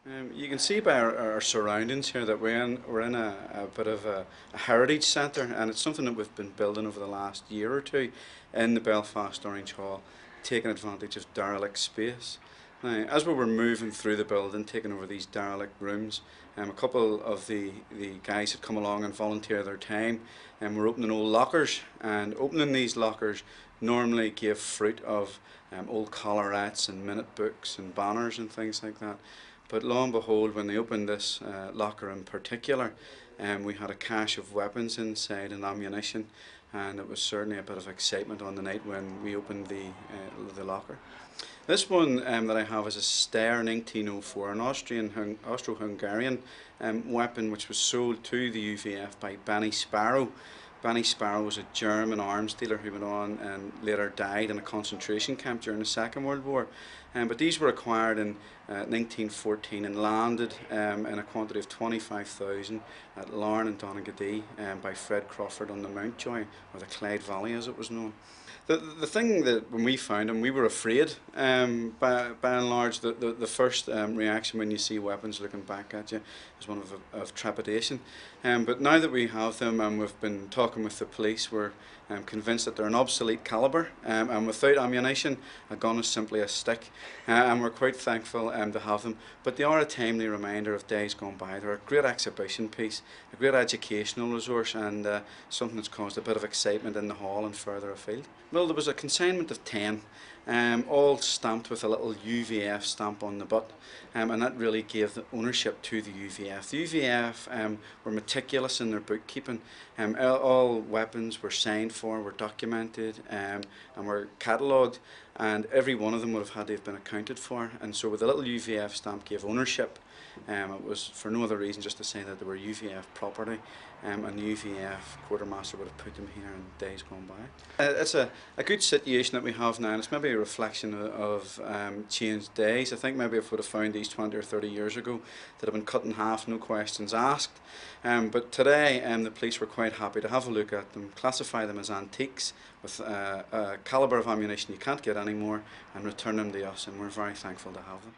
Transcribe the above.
You can see by our surroundings here that we're in a bit of a heritage centre, and it's something that we've been building over the last year or two in the Belfast Orange Hall, taking advantage of derelict space. Now, as we were moving through the building, taking over these derelict rooms, a couple of the guys had come along and volunteered their time, and we're opening old lockers, and opening these lockers normally gave fruit of old collarettes and minute books and banners and things like that. But lo and behold, when they opened this locker in particular, we had a cache of weapons inside and ammunition, and it was certainly a bit of excitement on the night when we opened the locker. This one that I have is a Steyr 1904, an Austro-Hungarian weapon which was sold to the UVF by Benny Sparrow. Benny Sparrow was a German arms dealer who went on and later died in a concentration camp during the Second World War. But these were acquired in 1914 and landed in a quantity of 25,000 at Larne and Donaghadee by Fred Crawford on the Mountjoy, or the Clyde Valley as it was known. The thing that when we found them, we were afraid. By and large, the first reaction when you see weapons looking back at you is one of trepidation. But now that we have them and we've been talking with the police, we're convinced that they're an obsolete calibre, and without ammunition, a gun is simply a stick. And we're quite thankful to have them. But they are a timely reminder of days gone by. They're a great exhibition piece, a great educational resource, and something that's caused a bit of excitement in the hall and further afield. Well, there was a consignment of 10, all stamped with a little UVF stamp on the butt, and that really gave the ownership to the UVF. The UVF were meticulous in their bookkeeping. All weapons were signed for, were documented, and were catalogued, and every one of them would have had to have been accounted for. And so with the little UVF stamp gave ownership. It was for no other reason just to say that they were UVF property, and the UVF quartermaster would have put them here in days gone by. It's a good situation that we have now, and it's maybe a reflection of changed days. I think maybe if we would have found these 20 or 30 years ago, they'd have been cut in half, no questions asked. But today the police were quite happy to have a look at them, classify them as antiques with a calibre of ammunition you can't get anymore, and return them to us, and we're very thankful to have them.